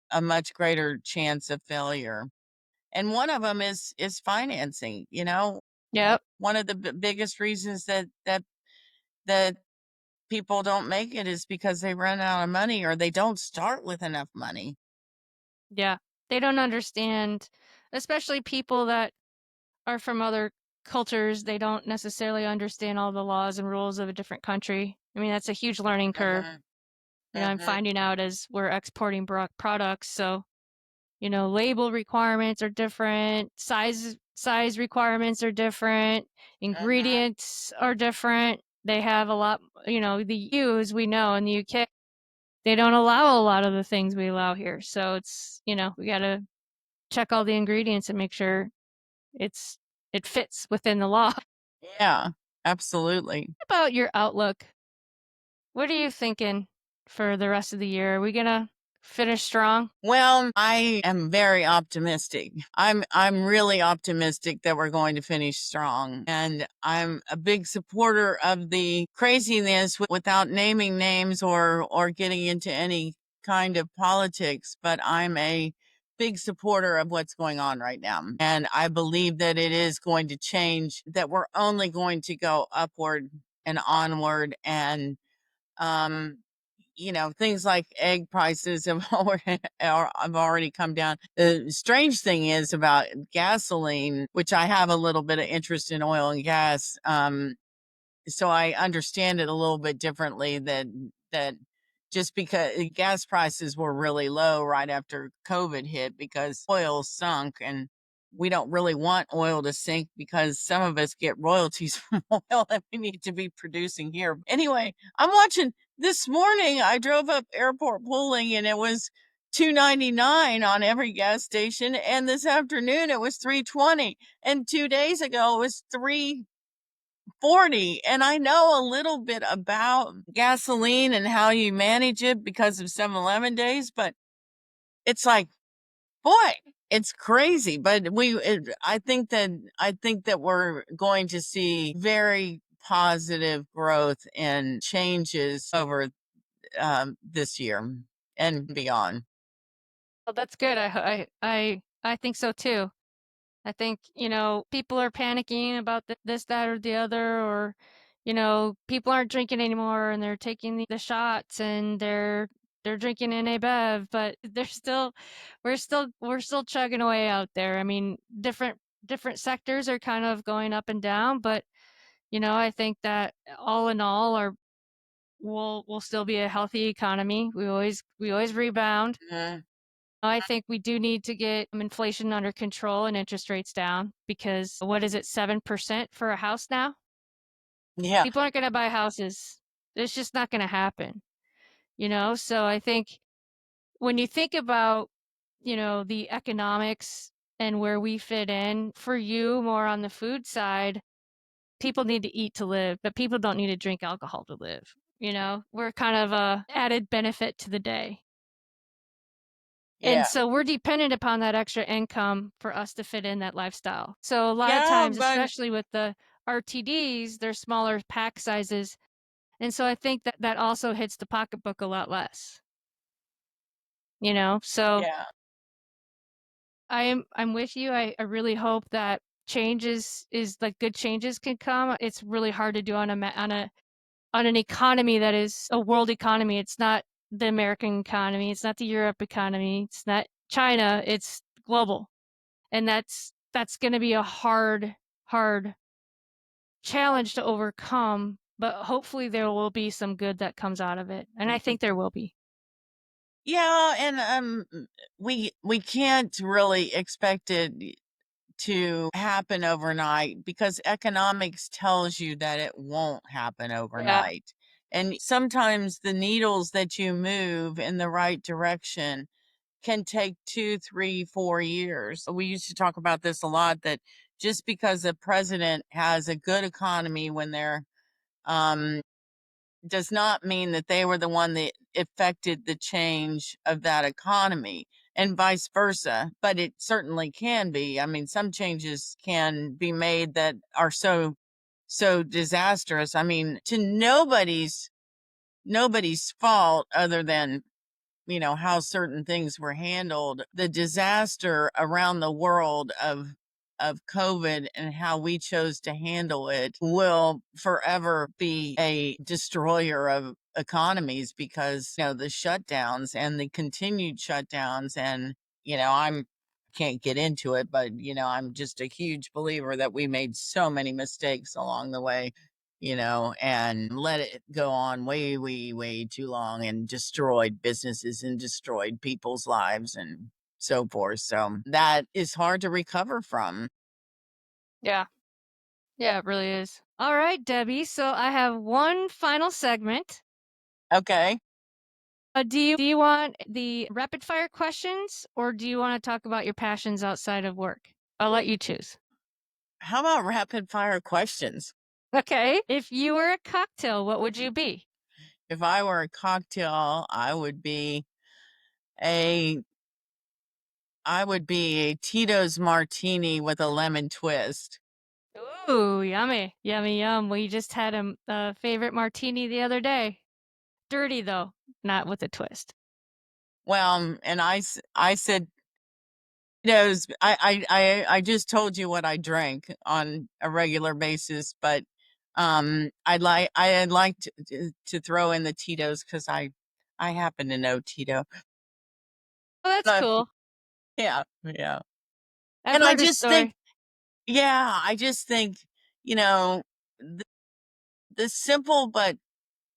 a much greater chance of failure. And one of them is financing. Yep. One of the biggest reasons that people don't make it is because they run out of money, or they don't start with enough money. Yeah. They don't understand, especially people that are from other cultures, they don't necessarily understand all the laws and rules of a different country. I mean, that's a huge learning curve. Hmm. I'm Hmm. finding out as we're exporting products, so Label requirements are different, size requirements are different, Mhm. ingredients are different. They have a lot, the EU, as we know in the UK, they don't allow a lot of the things we allow here. So we got to check all the ingredients and make sure it fits within the law. Yeah, absolutely. About your outlook, what are you thinking for the rest of the year? Are we gonna finish strong? Well, I am very optimistic. I'm really optimistic that we're going to finish strong. And I'm a big supporter of the craziness without naming names or getting into any kind of politics, but I'm a big supporter of what's going on right now. And I believe that it is going to change, that we're only going to go upward and onward. And um things like egg prices have already come down. The strange thing is about gasoline, which I have a little bit of interest in oil and gas. So I understand it a little bit differently, that just because gas prices were really low right after COVID hit because oil sunk, and we don't really want oil to sink because some of us get royalties from oil that we need to be producing here. Anyway, I'm watching this morning. I drove up airport pooling and it was 2.99 on every gas station, and this afternoon it was 3.20, and 2 days ago it was 3.40. And I know a little bit about gasoline and how you manage it because of 7-Eleven days, but it's like, boy, it's crazy. But I think that we're going to see very positive growth and changes over this year and beyond. Well, that's good. I think so too. I think, people are panicking about this, that, or the other, or, people aren't drinking anymore and they're taking the shots and they're drinking in a Bev, but we're still chugging away out there. I mean, different sectors are kind of going up and down, but I think that all in all, we'll still be a healthy economy. We always rebound. Mhm. I think we do need to get inflation under control and interest rates down because what is it, 7% for a house now? Yeah, People aren't going to buy houses. It's just not going to happen. So I think when you think about, the economics and where we fit in, for you more on the food side, people need to eat to live, but people don't need to drink alcohol to live. We're kind of a added benefit to the day. And yeah, so we're dependent upon that extra income for us to fit in that lifestyle. So a lot of yeah. times, But especially with the RTDs, they're smaller pack sizes. And so I think that that also hits the pocketbook a lot less. So yeah, I'm with you. I really hope that changes, like good changes can come. It's really hard to do on an economy that is a world economy. It's not the American economy, it's not the Europe economy, it's not China, it's global. And that's going to be a hard challenge to overcome, but hopefully there will be some good that comes out of it, and I think there will be. yeah. And we can't really expect it to happen overnight because economics tells you that it won't happen Yeah. overnight. And sometimes the needles that you move in the right direction can take 2, 3, 4 years. We used to talk about this a lot, that just because a president has a good economy when they're um, does not mean that they were the one that affected the change of that economy, and vice versa. But it certainly can be. I mean, some changes can be made that are so disastrous. I mean, to nobody's fault other than how certain things were handled. The disaster around the world of COVID and how we chose to handle it will forever be a destroyer of economies, because the shutdowns and the continued shutdowns. And I'm can't get into it, but I'm just a huge believer that we made so many mistakes along the way, and let it go on way, way, way too long, and destroyed businesses and destroyed people's lives. And so forth. So that is hard to recover from. Yeah. Yeah, it really is. All right, Debbie. So I have one final segment. Okay. Do you want the rapid fire questions or do you want to talk about your passions outside of work? I'll let you choose. How about rapid fire questions? Okay. If you were a cocktail, what would you be? If I were a cocktail, a I would be a Tito's martini with a lemon twist. Ooh, yummy. Yummy, yum. We just had a favorite martini the other day. Dirty, though, not with a twist. Well, and I said Tito's. I just told you what I drank on a regular basis, but I'd like to throw in the Tito's because I happen to know Tito. Oh, that's Uh, cool. yeah, yeah. I've And I heard a just think, story. yeah, I just think, you know, the, the simple but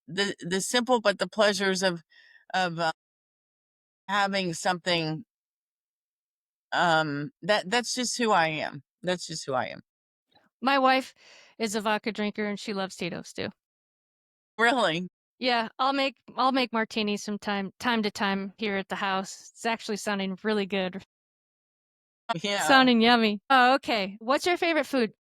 the simple but the pleasures of having something that's just who I am. That's just who I am. My wife is a vodka drinker and she loves Tito's too. Really. Yeah, I'll make martinis from time to time here at the house. It's actually sounding really good. Yeah. Sounding yummy. Oh, okay. What's your favorite food?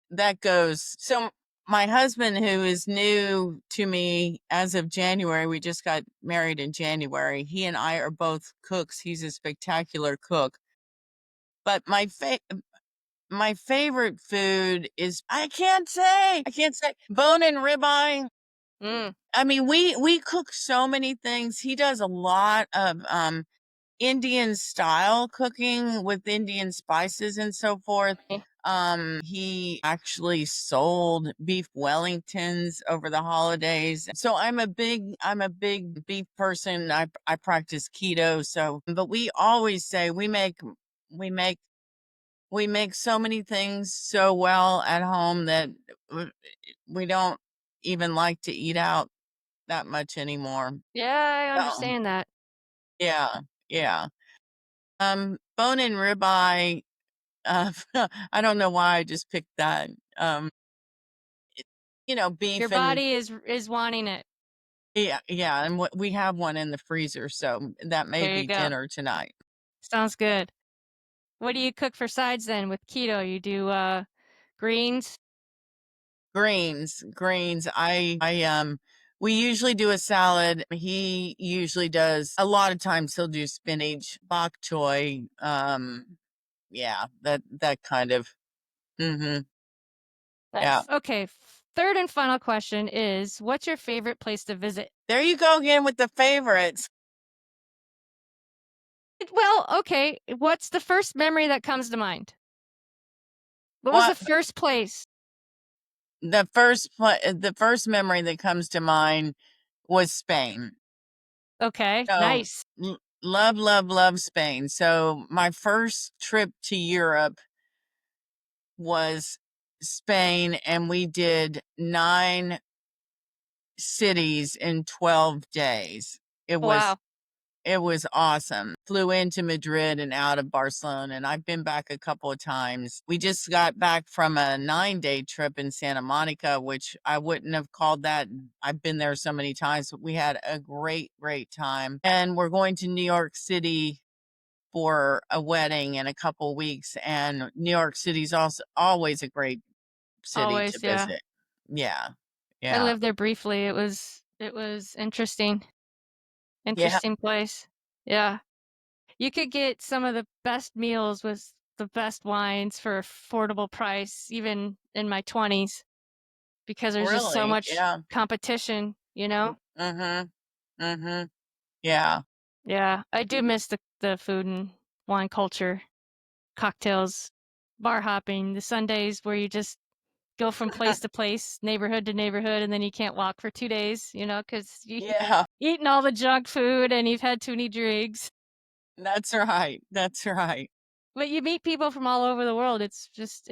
That goes. So my husband, who is new to me as of January, we just got married in January. He and I are both cooks. He's a spectacular cook. But my favorite food is I can't say bone and ribeye. Mm, I mean, we cook so many things. He does a lot of Indian style cooking with Indian spices and so forth. yummy. He actually sold beef Wellingtons over the holidays. So I'm a big beef person. I practice keto. So, but we always say we make we make so many things so well at home that w- we don't even like to eat out that much anymore. Yeah, I So, understand that. yeah, yeah. Bone and ribeye. Uh, I don't know why I just picked that. It- Your beef and body is wanting it. yeah, yeah, and we have one in the freezer, so that may There you be go. dinner tonight. Sounds good. What do you cook for sides then with keto? You do greens? Greens. We usually do a salad. He usually does a lot of times he'll do spinach, bok choy. Yeah, that kind of. Mm-hmm. Yeah. Nice. Okay. Third and final question is what's your favorite place to visit? There you go again with the favorites. Well, okay. What's the first memory that comes to mind? What was the What first place? the first memory that comes to mind was Spain. Okay. So Nice. love Spain. So my first trip to Europe was Spain, and we did 9 cities in 12 days. It was Wow. it was awesome. Flew into Madrid and out of Barcelona, and I've been back a couple of times. We just got back from a 9-day trip in Santa Monica, which I wouldn't have called that. I've been there so many times, but we had a great time. And we're going to New York City for a wedding in a couple weeks, and New York City's also always a great city to Always, yeah. visit. Yeah. I Yeah. lived there briefly. It was interesting. Yeah. Interesting place. Yeah. You could get some of the best meals with the best wines for affordable price even in my 20s because there's just so Really? much Yeah. competition, you know? Mhm. Mhm. Yeah. Yeah, I do miss the food and wine culture, cocktails, bar hopping, the Sundays where you just go from place to place, neighborhood to neighborhood, and then you can't walk for 2 days, because you Yeah. eaten all the junk food and you've had too many drinks. That's right. That's right. But you meet people from all over the world. It's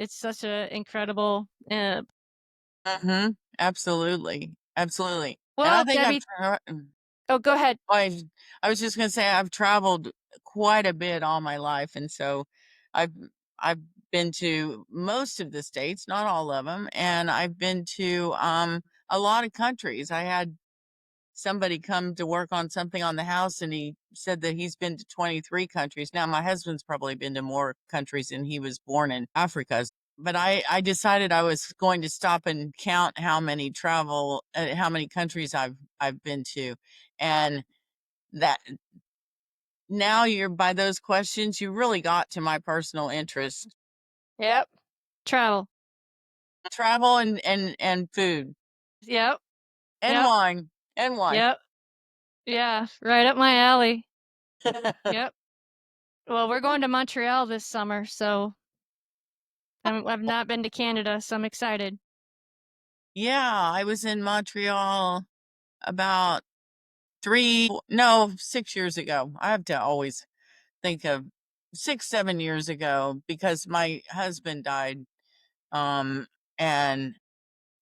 such a incredible, Mhm. Absolutely. Absolutely. And I well, think I've Debbie, forgotten. Oh, go ahead. I I was just gonna say I've traveled quite a bit all my life, and so I've I've been to most of the states, not all of them, and I've been to a lot of countries. I had somebody come to work on something on the house, and he said that he's been to 23 countries. Now, my husband's probably been to more countries, and he was born in Africa. But I decided I was going to stop and count how many countries I've been to, and that now you're by those questions, you really got to my personal interest. Yep. Travel. Travel and food Yep. and Yep. wine and wine. Yep. Yeah. Right up my alley. Yep. Well, we're going to Montreal this summer, so I've not been to Canada, so I'm excited. Yeah, I was in Montreal about 3 no, 6 years ago. I have to always think of 6, 7 years ago because my husband died, and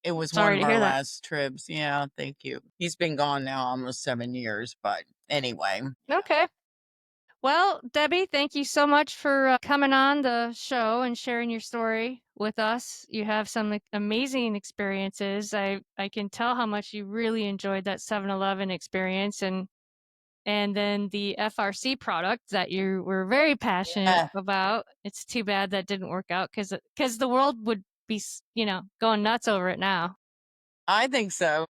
it was one Sorry of to our hear that. last trips. Yeah, thank you. He's been gone now almost 7 years, but anyway. Okay. Well, Debbie, thank you so much for coming on the show and sharing your story with us. You have some amazing experiences. I can tell how much you really enjoyed that 7-Eleven experience and then the FRC product that you were very passionate Yeah, about. It's too bad that didn't work out cuz the world would be, going nuts over it now. I think so.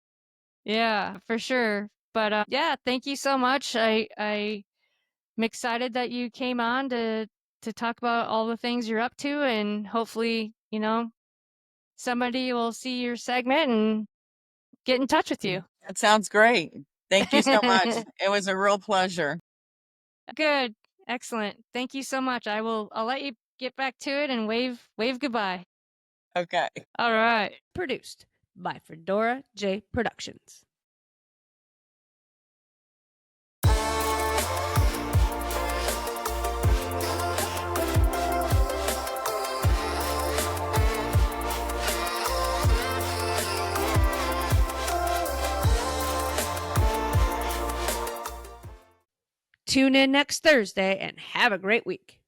Yeah, for sure. But yeah, thank you so much. I'm excited that you came on to talk about all the things you're up to, and hopefully, somebody will see your segment and get in touch with you. That sounds great. Thank you so much. It was a real pleasure. Good. Excellent. Thank you so much. I'll let you get back to it and wave goodbye. Okay. All right. Produced by Fedora J Productions. Tune in next Thursday and have a great week.